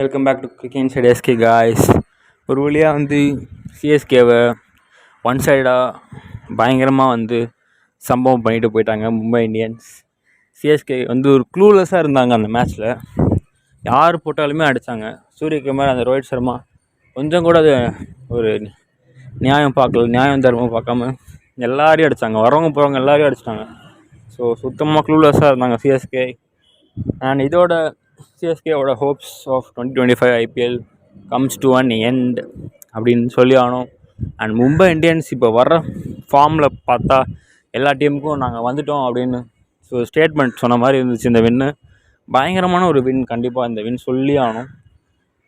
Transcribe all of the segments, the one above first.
Welcome back to cricket inside SK guys. ஒரு வழியாக சிஎஸ்கேவை one சைடாக பயங்கரமாக சம்பவம் பண்ணிட்டு போயிட்டாங்க மும்பை இந்தியன்ஸ். சிஎஸ்கே ஒரு க்ளூலெஸ்ஸாக இருந்தாங்க அந்த மேட்ச்சில். யார் போட்டாலுமே அடித்தாங்க. சூரியகுமார், அந்த ரோஹித் சர்மா கொஞ்சம் கூட அது ஒரு நியாயம் தர்மம் பார்க்காம எல்லாரையும் அடித்தாங்க. வரவங்க போகிறவங்க எல்லாரையும் அடிச்சிட்டாங்க. ஸோ சுத்தமாக க்ளூலெஸ்ஸாக இருந்தாங்க சிஎஸ்கே. அண்ட் இதோட சிஎஸ்கேவோட hopes of 2025 IPL comes to an end அப்படின்னு சொல்லி ஆனோம். அண்ட் மும்பை இந்தியன்ஸ் இப்போ வர்ற ஃபார்மில் பார்த்தா எல்லா டீமுக்கும் நாங்கள் வந்துட்டோம் அப்படின்னு ஸ்டேட்மெண்ட் சொன்ன மாதிரி இருந்துச்சு. இந்த வின்னு பயங்கரமான ஒரு வின். கண்டிப்பாக இந்த வின் சொல்லி ஆனோம்.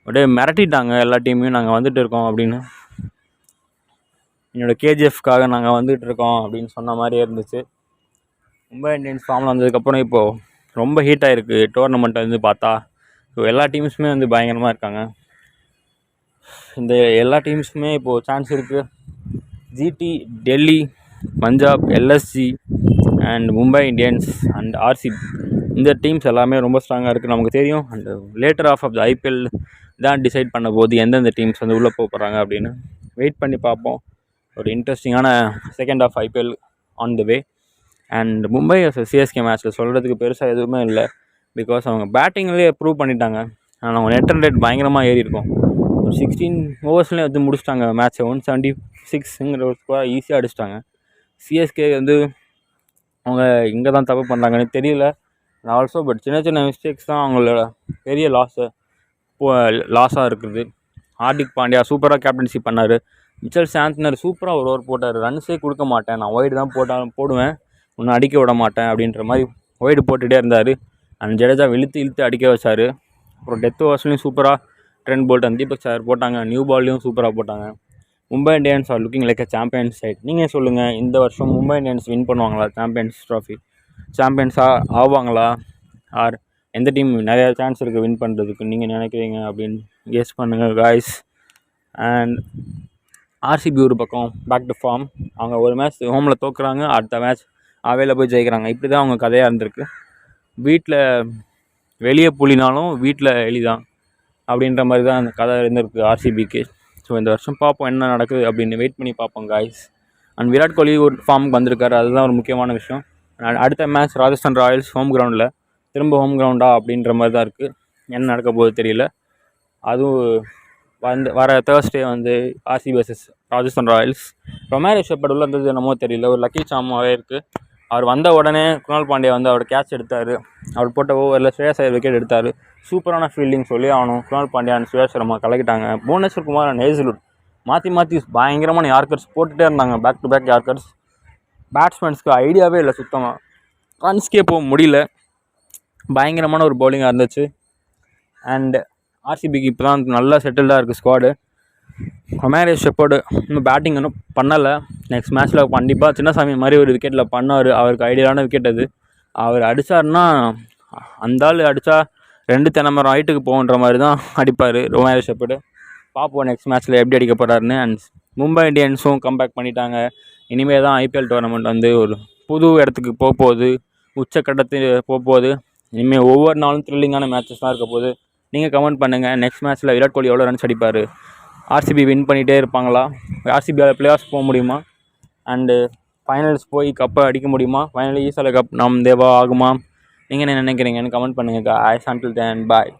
அப்படியே மிரட்டிட்டாங்க எல்லா டீமையும், நாங்கள் வந்துட்டு இருக்கோம் அப்படின்னு. என்னோடய கேஜிஎஃப்காக நாங்கள் வந்துட்டு இருக்கோம் அப்படின்னு சொன்ன மாதிரியே இருந்துச்சு. மும்பை இந்தியன்ஸ் ஃபார்மில் வந்ததுக்கப்புறம் இப்போது ரொம்ப ஹீட் ஆகிருக்கு டோர்னமெண்ட்டை பார்த்தா. ஸோ எல்லா டீம்ஸுமே பயங்கரமாக இருக்காங்க. இந்த எல்லா டீம்ஸுமே இப்போது சான்ஸ் இருக்குது. GT, Delhi, Punjab, LSG and Mumbai Indians and RCB, இந்த டீம்ஸ் எல்லாமே ரொம்ப ஸ்ட்ராங்காக இருக்குது நமக்கு தெரியும். And later of the IPL தான் டிசைட் பண்ண போது எந்தெந்த டீம்ஸ் உள்ளே போகிறாங்க அப்படின்னு வெயிட் பண்ணி பார்ப்போம். ஒரு இன்ட்ரெஸ்டிங்கான second of IPL on the way. And Mumbai CSK மேட்ச்சில் சொல்கிறதுக்கு பெருசாக எதுவுமே இல்லை. பிகாஸ் அவங்க பேட்டிங்லேயே ப்ரூவ் பண்ணிட்டாங்க. ஆனால் அவங்க நெட் ரன் ரேட் பயங்கரமாக ஏறி இருக்கும். ஒரு 16 ஓவர்ஸ்லேயே முடிச்சிட்டாங்க மேட்ச்சை. 176ங்கிற ஒரு ஸ்கோரை ஈஸியாக அடிச்சிட்டாங்க. சிஎஸ்கே அவங்க இங்கே தான் தப்பு பண்ணுறாங்கன்னு தெரியல. ஆல்சோ பட் சின்ன சின்ன மிஸ்டேக்ஸ் தான் அவங்களோட பெரிய லாஸாக இருக்குது. ஹார்திக் பாண்டியா சூப்பராக கேப்டன்சி பண்ணார். மிச்சல் சாந்தனர் சூப்பராக ஒரு ஓவர் போட்டார். ரன்ஸே கொடுக்க மாட்டேன், நான் ஒய்டு தான் போடுவேன், ஒன்றும் அடிக்க விட மாட்டேன் அப்படின்ற மாதிரி ஒய்டு போட்டுகிட்டே இருந்தார். அண்ட் ஜடேஜா இழுத்து அடிக்க வச்சார். அப்புறம் டெத் ஓவர்ஸ்லையும் சூப்பராக ட்ரெண்ட் போல்ட், தீபக் சார் போட்டாங்க. நியூ பால்லையும் சூப்பராக போட்டாங்க. Mumbai Indians are looking like a champions side. நீங்கள் சொல்லுங்கள், இந்த வருஷம் மும்பை இந்தியன்ஸ் வின் பண்ணுவாங்களா சாம்பியன்ஸ் ட்ராஃபி? சாம்பியன்ஸாக ஆவாங்களா? ஆர் எந்த டீம் நிறையா சான்ஸ் இருக்குது வின் பண்ணுறதுக்கு நீங்கள் நினைக்கிறீங்க அப்படின்னு கெஸ் பண்ணுங்கள் காய்ஸ். அண்ட் ஆர்சிபி ஒரு பக்கம் பேக் டு ஃபார்ம். அவங்க ஒரு மேட்ச் ஹோமில் தோக்குறாங்க, அடுத்த மேட்ச் அவையில் போய் ஜெயிக்கிறாங்க. இப்படி தான் அவங்க கதையாக இருந்திருக்கு. வீட்டில் வெளியே புலினாலும் வீட்டில் எலிதான் அப்படின்ற மாதிரி தான் அந்த கதை இருந்திருக்கு ஆர்சிபிக்கு. ஸோ இந்த வருஷம் பார்ப்போம் என்ன நடக்குது அப்படின்னு வெயிட் பண்ணி பார்ப்போம் காய்ஸ். அண்ட் விராட் கோலி ஒரு ஃபார்முக்கு வந்திருக்காரு, அதுதான் ஒரு முக்கியமான விஷயம். அடுத்த மேட்ச் ராஜஸ்தான் ராயல்ஸ் ஹோம் கிரவுண்டில், திரும்ப ஹோம் கிரவுண்டா அப்படின்ற மாதிரி தான் இருக்குது. என்ன நடக்க போகுது தெரியல. அதுவும் வர Thursday RCB versus Rajasthan Royals. Romario shepherd உள்ள இருந்தது என்னமோ தெரியல, ஒரு லக்கி சாமாவே இருக்குது. அவர் வந்த உடனே குணால் பாண்டியா அவர் கேட்ச் எடுத்தார். அவர் போட்ட ஓவரில் ஸ்ரேயாஸ் ஐயர் விக்கெட் எடுத்தார். சூப்பரான ஃபீல்டிங் சொல்லி ஆகணும். குணால் பாண்டியா அண்ட் சுரேஷ் சர்மா கலக்கிட்டாங்க. புவனேஸ்வர் குமார் அண்ட் ஹேசல்வுட் மாற்றி பயங்கரமான யார்க்கர்ஸ் போட்டுகிட்டே இருந்தாங்க. Back to back yorkers. பேட்ஸ்மேன்ஸ்க்கு ஐடியாவே இல்லை சுத்தமாக. ரன்ஸ்கே போக முடியல. பயங்கரமான ஒரு பவுலிங்காக இருந்துச்சு. அண்ட் ஆர்சிபிக்கு இப்போ தான் நல்லா செட்டில்டாக இருக்குது ஸ்குவாடு. ரொமாரியோ ஷெப்பர்டு இன்னும் பேட்டிங் இன்னும் பண்ணலை. நெக்ஸ்ட் மேட்ச்சில் கண்டிப்பாக சின்னசாமி மாதிரி ஒரு விக்கெட்டில் பண்ணார். அவருக்கு ஐடியாவான விக்கெட் அது. அவர் அடித்தார்னா அந்த ஆள் அடித்தா 2 தென்னமரம் ஹைட்டுக்கு போகின்ற மாதிரி தான் அடிப்பார் ரொமாரியோ ஷெப்பர்டு. பார்ப்போம் நெக்ஸ்ட் மேட்ச்சில் எப்படி அடிக்க போகிறாருன்னு. அண்ட் மும்பை இந்தியன்ஸும் கம்பேக் பண்ணிட்டாங்க. இனிமேல் தான் ஐபிஎல் டோர்னமெண்ட் ஒரு புது இடத்துக்கு போகுது, உச்சக்கட்டத்துக்கு போகுது. இனிமேல் ஒவ்வொரு நாளும் த்ரில்லிங்கான மேட்சஸ் தான் இருக்க போகுது. நீங்கள் கமெண்ட் பண்ணுங்கள், நெக்ஸ்ட் மேட்ச்சில் விராட் கோலி எவ்வளோ ரன்ஸ் அடிப்பார்? ஆர்சிபி வின் பண்ணிகிட்டே இருப்பாங்களா? ஆர்சிபியால் பிளே ஆஃப்ஸ் போக முடியுமா? அண்டு ஃபைனல்ஸ் போய் கப்பை அடிக்க முடியுமா? ஃபைனலி ஈசால கப் நம் தேவா ஆகுமா? நீங்கள் என்ன நினைக்கிறீங்கன்னு கமெண்ட் பண்ணுங்கள். ஐ அன்டில் தென் பாய்.